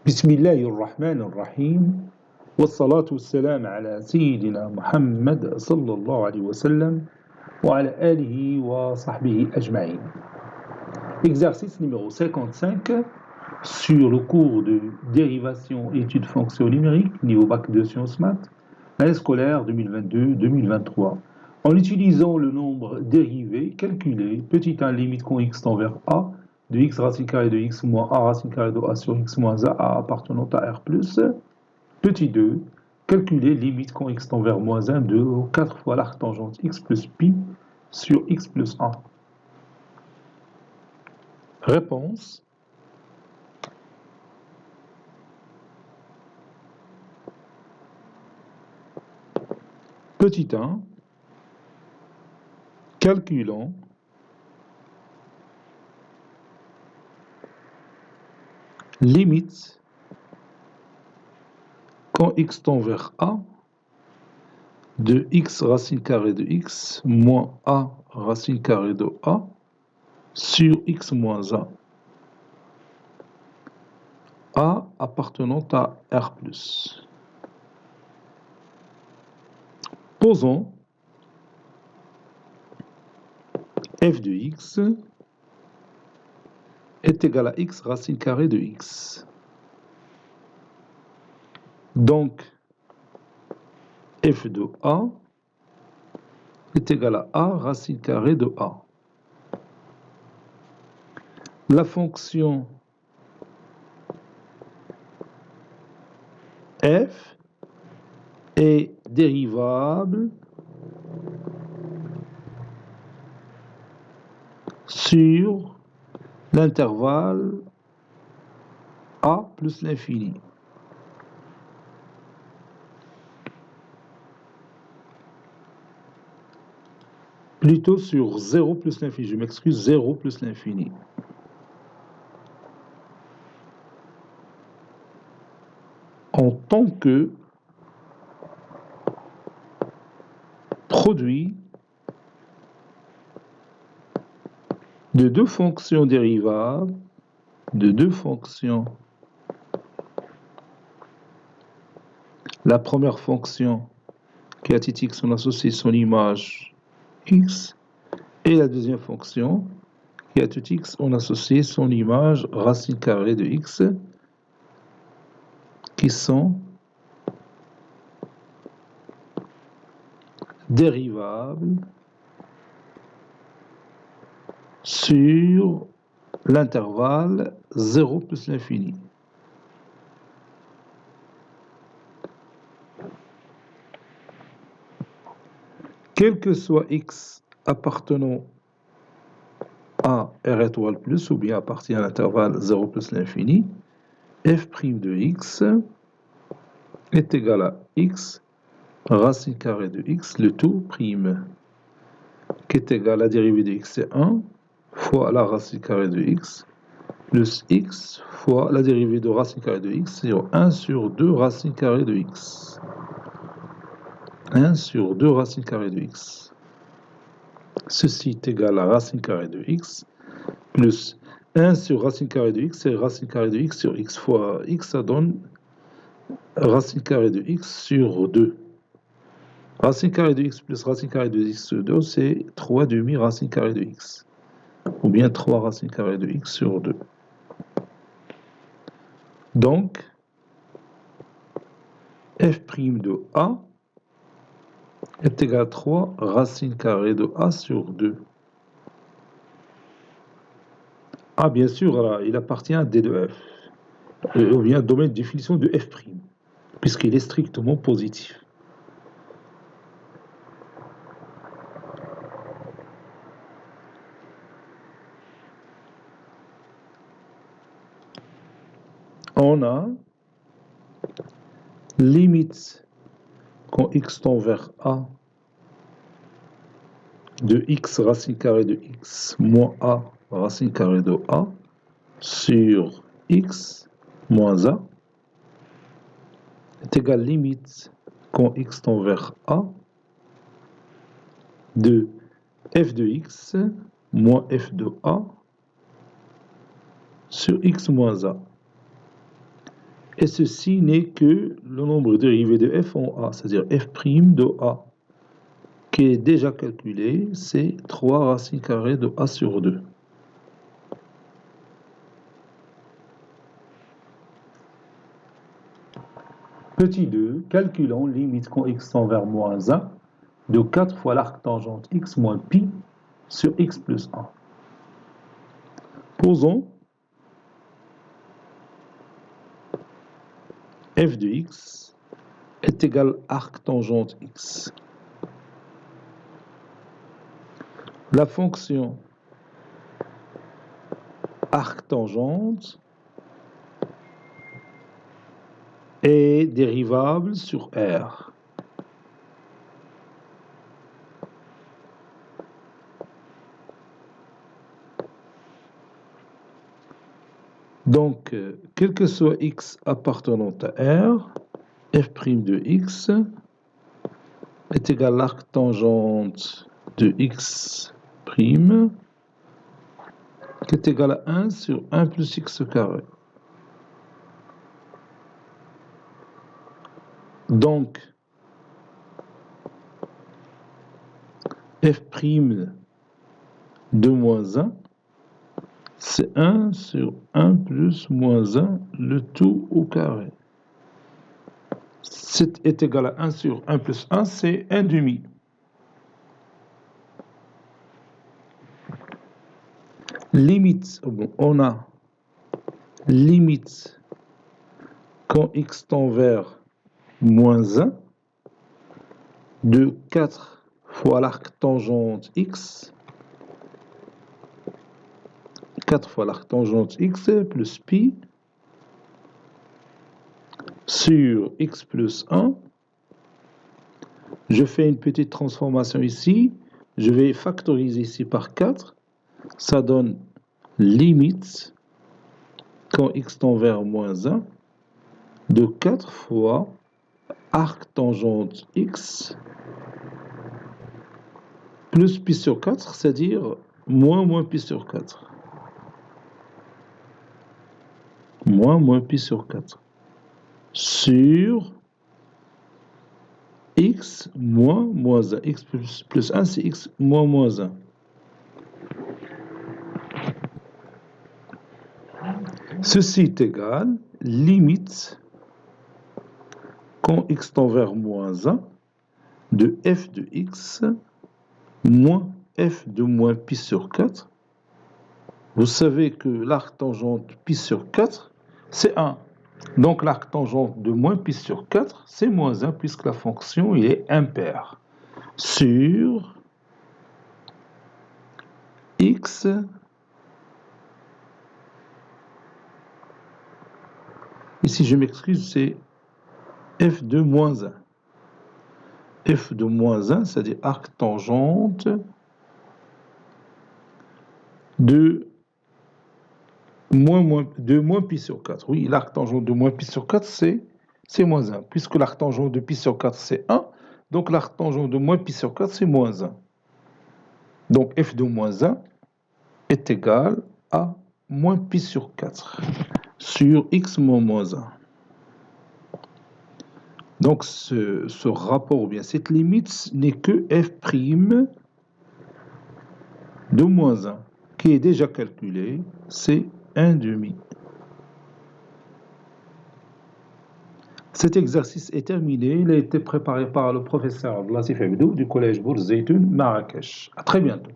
بسم الله الرحمن الرحيم والصلاة والسلام على سيدنا محمد صلى الله عليه وسلم وعلى آله وصحبه أجمعين. Exercice numéro 55 sur le cours de dérivation études fonctions numériques niveau bac de sciences maths, l'année scolaire 2022-2023. En utilisant le nombre dérivé calculé, petit 1 limite quand x tend vers a, de x racine carrée de x moins a racine carrée de a sur x moins a appartenant à R+, petit 2, calculer limite quand x tend vers moins 1 de 4 fois l'arc tangente x plus pi sur x plus 1. Réponse. Petit 1, calculons limite quand x tend vers a de x racine carrée de x moins a racine carrée de a sur x moins a appartenant à R+. Posons f de x est égal à x racine carrée de x. Donc, f de a est égal à a racine carrée de a. La fonction f est dérivable sur l'intervalle a plus l'infini. Plutôt sur 0 plus l'infini, je m'excuse, 0 plus l'infini. En tant que produit de deux fonctions dérivables, la première fonction qui a titre x, on associe son image x, et la deuxième fonction qui a titre x, on associe son image racine carrée de x, qui sont dérivables sur l'intervalle 0 plus l'infini. Quel que soit x appartenant à R étoile plus ou bien appartient à l'intervalle 0 plus l'infini, f' de x est égal à x racine carrée de x, le tout prime, qui est égal à la dérivée de x, c'est 1 fois la racine carrée de x, plus x fois la dérivée de racine carrée de x, c'est 1 sur 2 racine carrée de x. 1 sur 2 racine carrée de x. Ceci est égal à racine carrée de x, plus 1 sur racine carrée de x, c'est racine carrée de x sur x fois x, ça donne racine carrée de x sur 2. Racine carrée de x plus racine carrée de x sur 2, c'est 3 demi racine carrée de x. Ou bien 3 racine carrée de x sur 2. Donc, f' de a est égal à 3 racine carrée de a sur 2. A, bien sûr, là, il appartient à D de f. Ou bien domaine de définition de f', puisqu'il est strictement positif. On a limite quand x tend vers a de x racine carrée de x moins a racine carrée de a sur x moins a est égal limite quand x tend vers a de f de x moins f de a sur x moins a. Et ceci n'est que le nombre dérivé de f en a, c'est-à-dire f' de a, qui est déjà calculé, c'est 3 racines carrées de a sur 2. Petit 2, calculons limite quand x tend vers moins 1 de 4 fois l'arc tangente x moins pi sur x plus 1. Posons f de x est égal à arc tangente x. La fonction arc tangente est dérivable sur R. Donc, quel que soit x appartenant à R, f' de x est égal à l'arc tangente de x', qui est égal à 1 sur 1 plus x carré. Donc, f' de moins 1, c'est 1 sur 1 plus moins 1, le tout au carré. C'est est égal à 1 sur 1 plus 1, c'est 1 demi. Limite, on a limite quand x tend vers moins 1 de 4 fois l'arc tangente x, 4 fois l'arc tangente x plus pi sur x plus 1. Je fais une petite transformation ici, je vais factoriser ici par 4, ça donne limite quand x tend vers moins 1 de 4 fois arc tangente x plus pi sur 4, c'est-à-dire moins pi sur 4. Moins pi sur 4. Sur x moins 1. X plus 1, c'est x moins 1. Ceci est égal, limite, quand x tend vers moins 1, de f de x moins f de moins pi sur 4. Vous savez que l'arc tangente pi sur 4, c'est 1. Donc l'arc tangente de moins pi sur 4, c'est moins 1, puisque la fonction est impaire. Sur x ici je m'excuse, c'est f de moins 1. F de moins 1, c'est-à-dire arc tangente de moins pi sur 4. Oui, l'arc tangente de moins pi sur 4, c'est moins 1. Puisque l'arc tangente de pi sur 4, c'est 1, donc l'arc tangente de moins pi sur 4, c'est moins 1. Donc f de moins 1 est égal à moins pi sur 4 sur x moins 1. Donc ce rapport, ou bien cette limite, n'est que f' de moins 1, qui est déjà calculé, c'est 1 demi. Cet exercice est terminé. Il a été préparé par le professeur Abdelatif Abdou du collège Bourz Zeytoun, Marrakech. À très bientôt.